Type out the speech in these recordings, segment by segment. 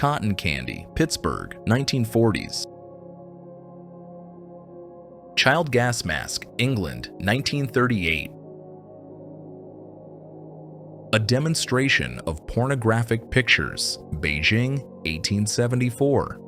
Cotton candy, Pittsburgh, 1940s. Child gas mask, England, 1938. A demonstration of pornographic pictures, Beijing, 1874.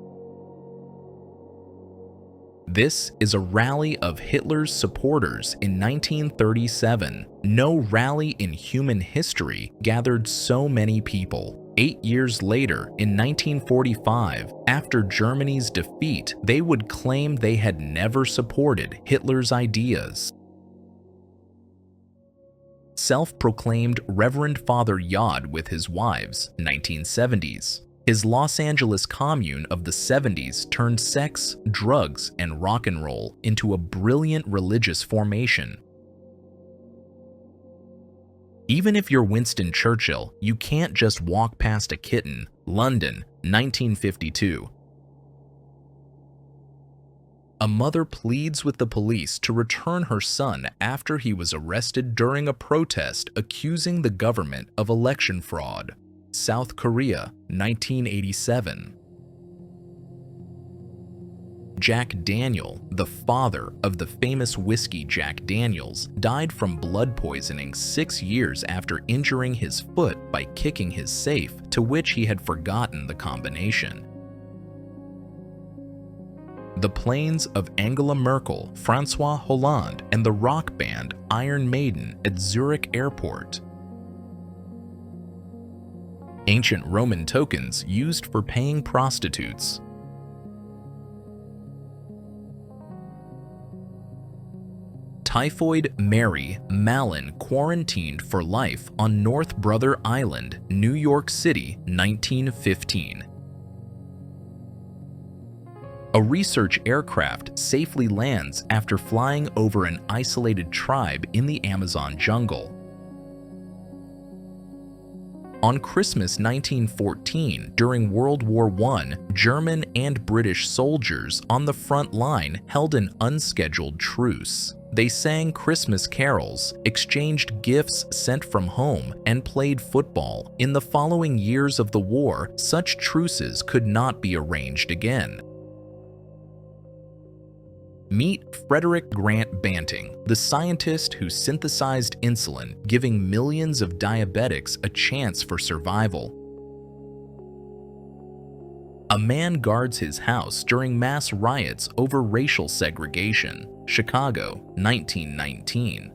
This is a rally of Hitler's supporters in 1937. No rally in human history gathered so many people. 8 years later, in 1945, after Germany's defeat, they would claim they had never supported Hitler's ideas. Self-proclaimed Reverend Father Yod with his wives, 1970s. His Los Angeles commune of the 70s turned sex, drugs, and rock and roll into a brilliant religious formation. Even if you're Winston Churchill, you can't just walk past a kitten. London, 1952. A mother pleads with the police to return her son after he was arrested during a protest accusing the government of election fraud. South Korea, 1987. Jack Daniel, the father of the famous whiskey Jack Daniels, died from blood poisoning 6 years after injuring his foot by kicking his safe, to which he had forgotten the combination. The planes of Angela Merkel, François Hollande, and the rock band Iron Maiden at Zurich Airport. Ancient Roman tokens used for paying prostitutes. Typhoid Mary Mallon quarantined for life on North Brother Island, New York City, 1915. A research aircraft safely lands after flying over an isolated tribe in the Amazon jungle. On Christmas 1914, during World War I, German and British soldiers on the front line held an unscheduled truce. They sang Christmas carols, exchanged gifts sent from home, and played football. In the following years of the war, such truces could not be arranged again. Meet Frederick Grant Banting, the scientist who synthesized insulin, giving millions of diabetics a chance for survival. A man guards his house during mass riots over racial segregation. Chicago, 1919.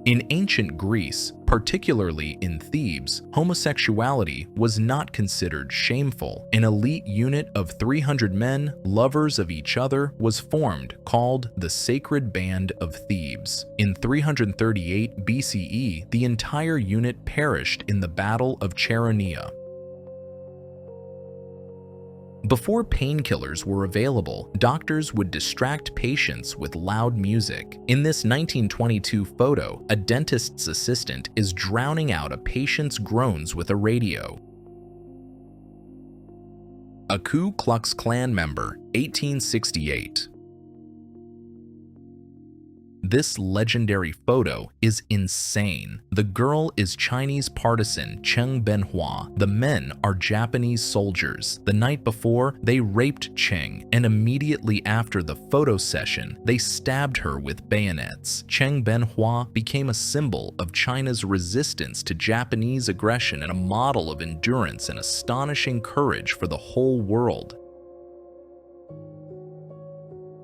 In ancient Greece, particularly in Thebes, homosexuality was not considered shameful. An elite unit of 300 men, lovers of each other, was formed, called the Sacred Band of Thebes. In 338 BCE, the entire unit perished in the Battle of Chaeronea. Before painkillers were available, doctors would distract patients with loud music. In this 1922 photo, a dentist's assistant is drowning out a patient's groans with a radio. A Ku Klux Klan member, 1868. This legendary photo is insane. The girl is Chinese partisan Cheng Benhua. The men are Japanese soldiers. The night before, they raped Cheng, and immediately after the photo session, they stabbed her with bayonets. Cheng Benhua became a symbol of China's resistance to Japanese aggression and a model of endurance and astonishing courage for the whole world.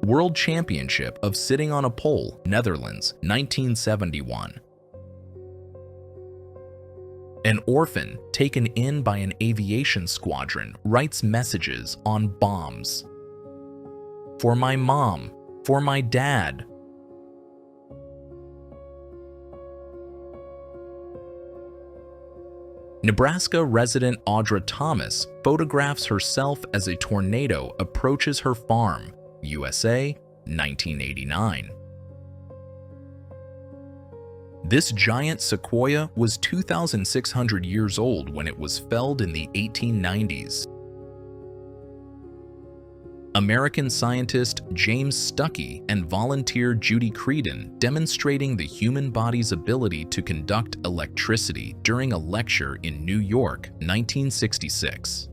World Championship of Sitting on a Pole, Netherlands, 1971. An orphan taken in by an aviation squadron writes messages on bombs. For my mom, for my dad. Nebraska resident Audra Thomas photographs herself as a tornado approaches her farm. USA, 1989. This giant sequoia was 2,600 years old when it was felled in the 1890s. American scientist James Stuckey and volunteer Judy Creedon demonstrating the human body's ability to conduct electricity during a lecture in New York, 1966.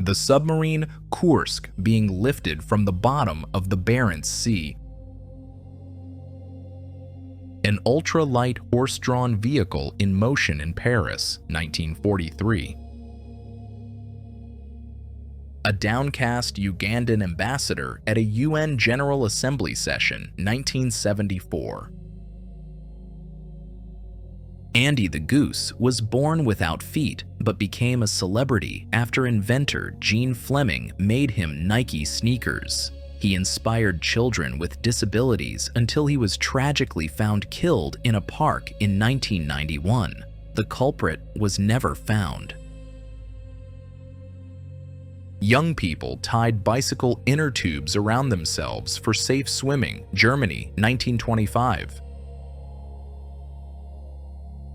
The submarine Kursk being lifted from the bottom of the Barents Sea. An ultra-light horse-drawn vehicle in motion in Paris, 1943. A downcast Ugandan ambassador at a UN General Assembly session, 1974. Andy the Goose was born without feet, but became a celebrity after inventor Gene Fleming made him Nike sneakers. He inspired children with disabilities until he was tragically found killed in a park in 1991. The culprit was never found. Young people tied bicycle inner tubes around themselves for safe swimming, Germany, 1925.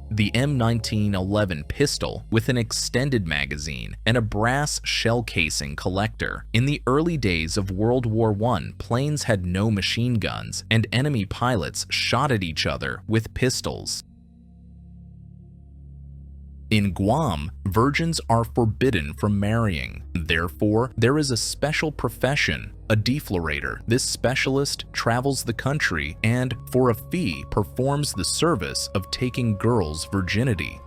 The M1911 pistol with an extended magazine and a brass shell casing collector. In the early days of World War I, planes had no machine guns, and enemy pilots shot at each other with pistols. In Guam, virgins are forbidden from marrying. Therefore, there is a special profession, a deflorator. This specialist travels the country and, for a fee, performs the service of taking girls' virginity.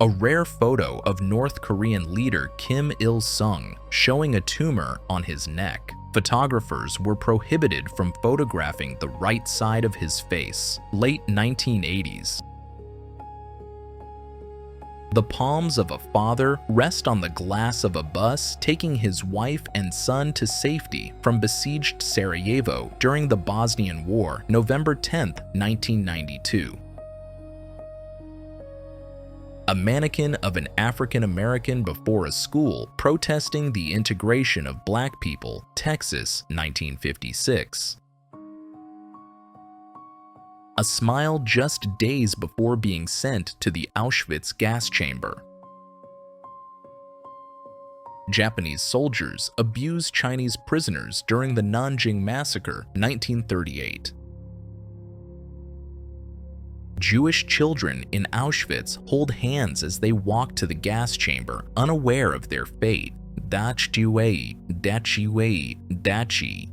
A rare photo of North Korean leader Kim Il-sung showing a tumor on his neck. Photographers were prohibited from photographing the right side of his face. Late 1980s. The palms of a father rest on the glass of a bus taking his wife and son to safety from besieged Sarajevo during the Bosnian War, November 10, 1992. A mannequin of an African American before a school protesting the integration of black people, Texas, 1956. A smile just days before being sent to the Auschwitz gas chamber. Japanese soldiers abuse Chinese prisoners during the Nanjing Massacre, 1938. Jewish children in Auschwitz hold hands as they walk to the gas chamber, unaware of their fate. Dachi, dachi.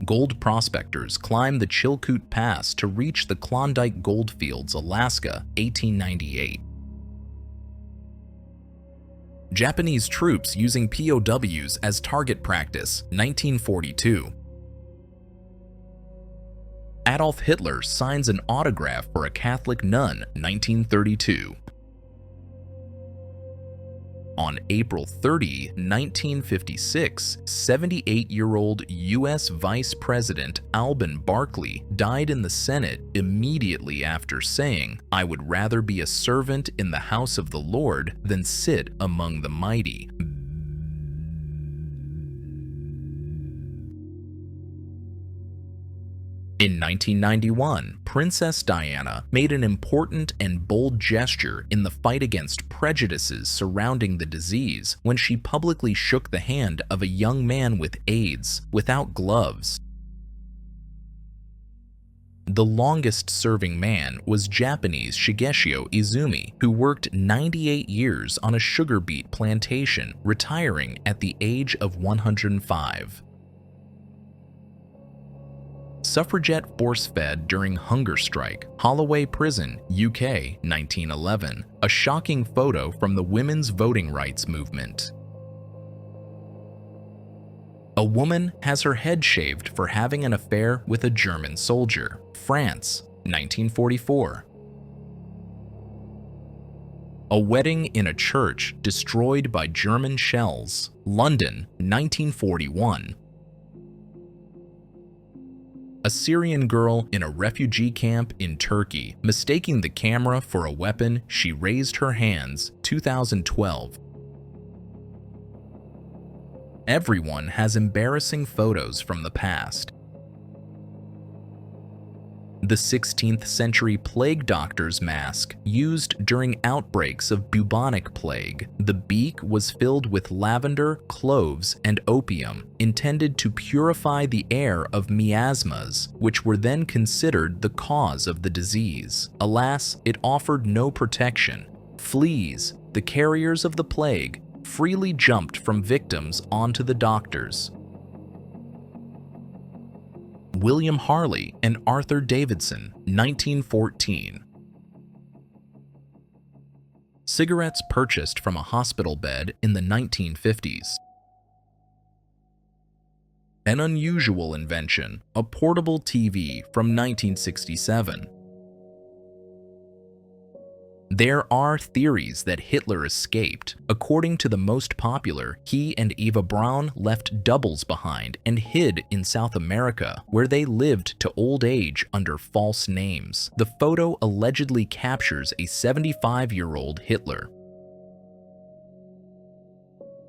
Gold prospectors climb the Chilkoot Pass to reach the Klondike Goldfields, Alaska, 1898. Japanese troops using POWs as target practice, 1942. Adolf Hitler signs an autograph for a Catholic nun, 1932. On April 30, 1956, 78-year-old U.S. Vice President Alben Barkley died in the Senate immediately after saying, "I would rather be a servant in the house of the Lord than sit among the mighty." In 1991, Princess Diana made an important and bold gesture in the fight against prejudices surrounding the disease when she publicly shook the hand of a young man with AIDS without gloves. The longest-serving man was Japanese Shigeshio Izumi, who worked 98 years on a sugar beet plantation, retiring at the age of 105. Suffragette force-fed during hunger strike, Holloway Prison, UK, 1911, a shocking photo from the women's voting rights movement. A woman has her head shaved for having an affair with a German soldier, France, 1944. A wedding in a church destroyed by German shells, London, 1941. A Syrian girl in a refugee camp in Turkey, mistaking the camera for a weapon, she raised her hands, 2012. Everyone has embarrassing photos from the past. The 16th century plague doctor's mask used during outbreaks of bubonic plague. The beak was filled with lavender, cloves, and opium, intended to purify the air of miasmas, which were then considered the cause of the disease. Alas, it offered no protection. Fleas, the carriers of the plague, freely jumped from victims onto the doctors. William Harley and Arthur Davidson, 1914. Cigarettes purchased from a hospital bed in the 1950s. An unusual invention, a portable TV from 1967. There are theories that Hitler escaped. According to the most popular, he and Eva Braun left doubles behind and hid in South America, where they lived to old age under false names. The photo allegedly captures a 75-year-old Hitler.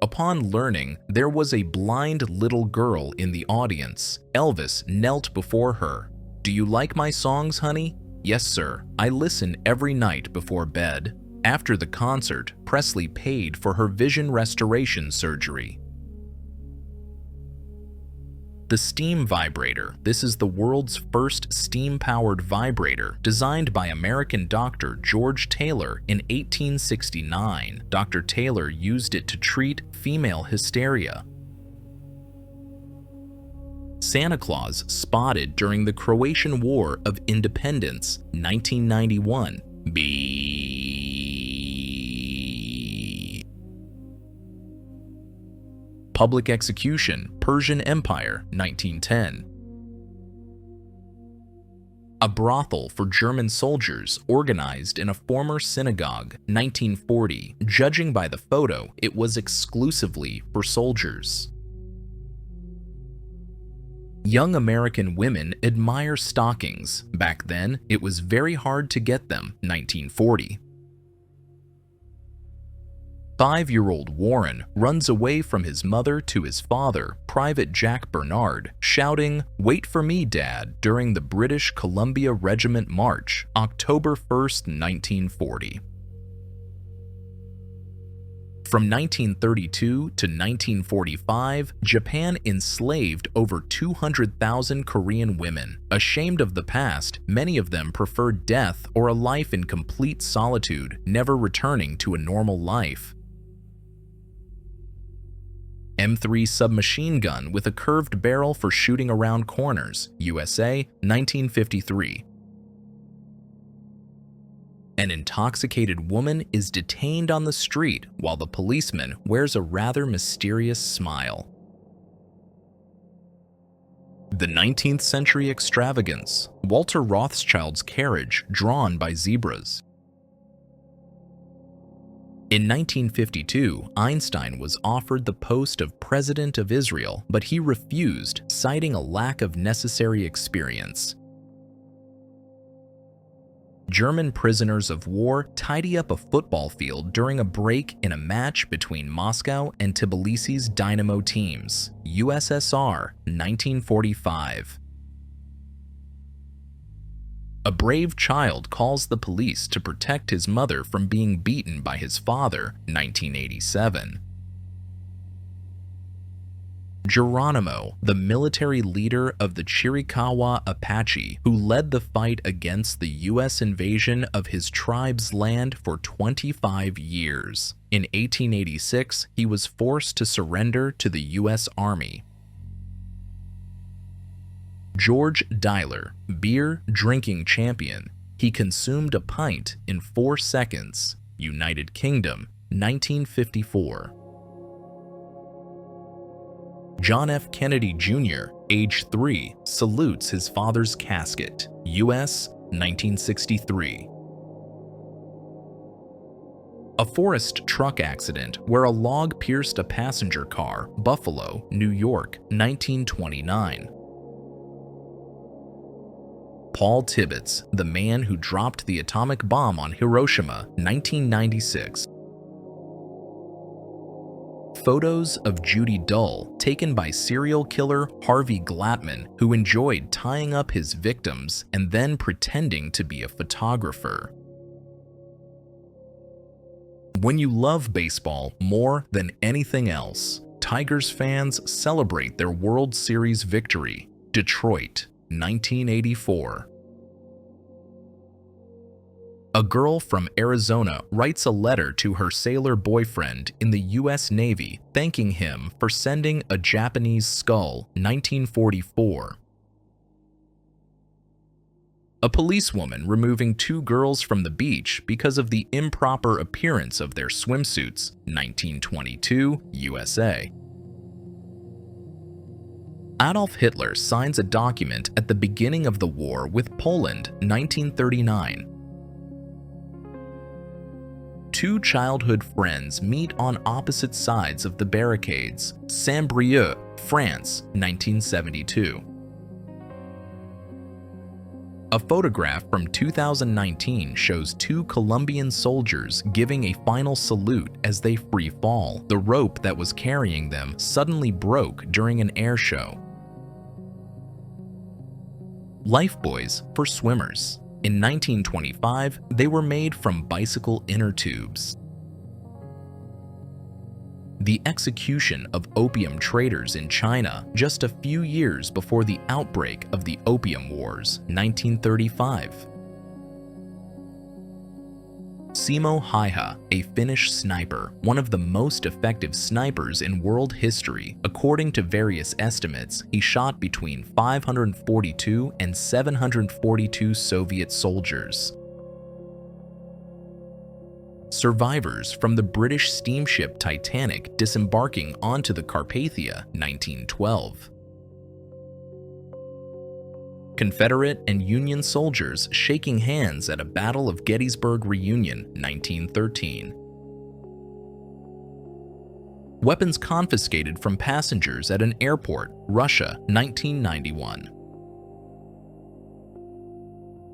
Upon learning there was a blind little girl in the audience, Elvis knelt before her. "Do you like my songs, honey?" "Yes, sir. I listen every night before bed." After the concert, Presley paid for her vision restoration surgery. The steam vibrator. This is the world's first steam-powered vibrator, designed by American doctor George Taylor in 1869. Dr. Taylor used it to treat female hysteria. Santa Claus spotted during the Croatian War of Independence, 1991. B. Public execution, Persian Empire, 1910. A brothel for German soldiers organized in a former synagogue, 1940. Judging by the photo, it was exclusively for soldiers. Young American women admire stockings. Back then, it was very hard to get them, 1940. 5-year-old Warren runs away from his mother to his father, Private Jack Bernard, shouting, "Wait for me, Dad," during the British Columbia Regiment March, October 1st, 1940. From 1932 to 1945, Japan enslaved over 200,000 Korean women. Ashamed of the past, many of them preferred death or a life in complete solitude, never returning to a normal life. M3 submachine gun with a curved barrel for shooting around corners, USA, 1953. An intoxicated woman is detained on the street while the policeman wears a rather mysterious smile. The 19th century extravagance, Walter Rothschild's carriage drawn by zebras. In 1952, Einstein was offered the post of President of Israel, but he refused, citing a lack of necessary experience. German prisoners of war tidy up a football field during a break in a match between Moscow and Tbilisi's Dynamo teams, USSR, 1945. A brave child calls the police to protect his mother from being beaten by his father, 1987. Geronimo, the military leader of the Chiricahua Apache, who led the fight against the U.S. invasion of his tribe's land for 25 years. In 1886, he was forced to surrender to the U.S. Army. George Dyler, beer drinking champion. He consumed a pint in 4 seconds. United Kingdom, 1954. John F. Kennedy Jr., age 3, salutes his father's casket. U.S., 1963. A forest truck accident where a log pierced a passenger car, Buffalo, New York, 1929. Paul Tibbets, the man who dropped the atomic bomb on Hiroshima, 1996. Photos of Judy Dull taken by serial killer Harvey Glatman, who enjoyed tying up his victims and then pretending to be a photographer. When you love baseball more than anything else, Tigers fans celebrate their World Series victory, Detroit, 1984. A girl from Arizona writes a letter to her sailor boyfriend in the U.S. Navy thanking him for sending a Japanese skull, 1944. A policewoman removing two girls from the beach because of the improper appearance of their swimsuits, 1922, USA. Adolf Hitler signs a document at the beginning of the war with Poland, 1939. Two childhood friends meet on opposite sides of the barricades, Saint-Brieuc, France, 1972. A photograph from 2019 shows two Colombian soldiers giving a final salute as they free fall. The rope that was carrying them suddenly broke during an air show. Lifebuoys for swimmers. In 1925, they were made from bicycle inner tubes. The execution of opium traders in China just a few years before the outbreak of the Opium Wars, 1935. Simo Häyhä, a Finnish sniper, one of the most effective snipers in world history. According to various estimates, he shot between 542 and 742 Soviet soldiers. Survivors from the British steamship Titanic disembarking onto the Carpathia, 1912. Confederate and Union soldiers shaking hands at a Battle of Gettysburg reunion, 1913. Weapons confiscated from passengers at an airport, Russia, 1991.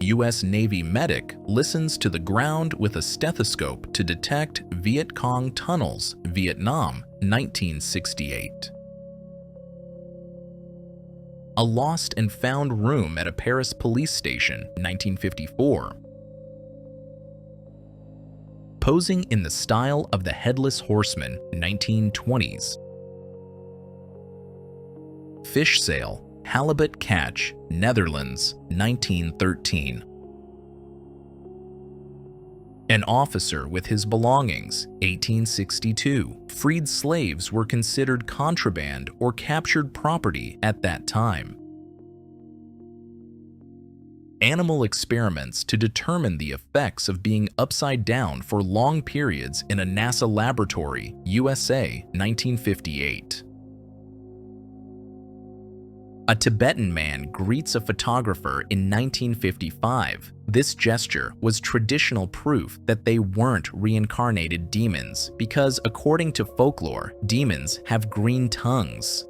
U.S. Navy medic listens to the ground with a stethoscope to detect Viet Cong tunnels, Vietnam, 1968. A lost and found room at a Paris police station, 1954. Posing in the style of the Headless Horseman, 1920s. Fish sale, halibut catch, Netherlands, 1913. An officer with his belongings, 1862. Freed slaves were considered contraband or captured property at that time. Animal experiments to determine the effects of being upside down for long periods in a NASA laboratory, USA, 1958. A Tibetan man greets a photographer in 1955. This gesture was traditional proof that they weren't reincarnated demons because, according to folklore, demons have green tongues.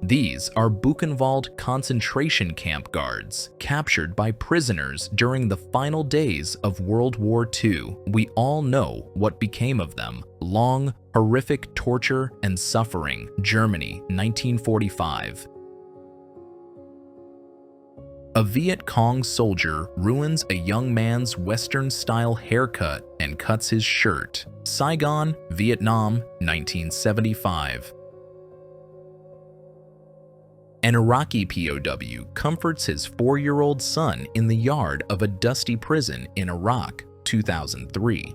These are Buchenwald concentration camp guards, captured by prisoners during the final days of World War II. We all know what became of them. Long, horrific torture and suffering. Germany, 1945. A Viet Cong soldier ruins a young man's Western-style haircut and cuts his shirt. Saigon, Vietnam, 1975. An Iraqi POW comforts his 4-year-old son in the yard of a dusty prison in Iraq, 2003.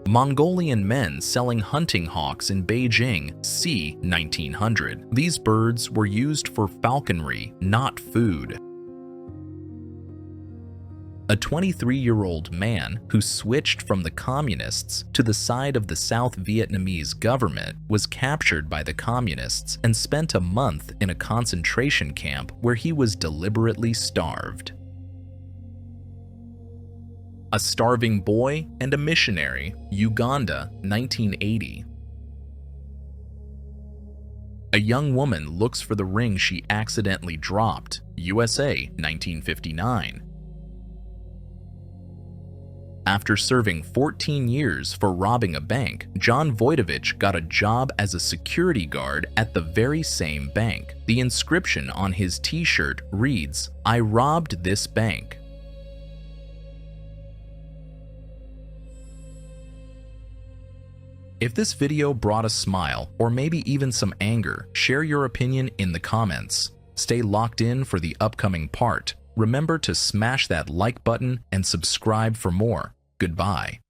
Mongolian men selling hunting hawks in Beijing, c. 1900. These birds were used for falconry, not food. A 23-year-old man who switched from the communists to the side of the South Vietnamese government was captured by the communists and spent a month in a concentration camp where he was deliberately starved. A starving boy and a missionary, Uganda, 1980. A young woman looks for the ring she accidentally dropped, USA, 1959. After serving 14 years for robbing a bank, John Voidovich got a job as a security guard at the very same bank. The inscription on his t-shirt reads, "I robbed this bank." If this video brought a smile or maybe even some anger, share your opinion in the comments. Stay locked in for the upcoming part. Remember to smash that like button and subscribe for more. Goodbye.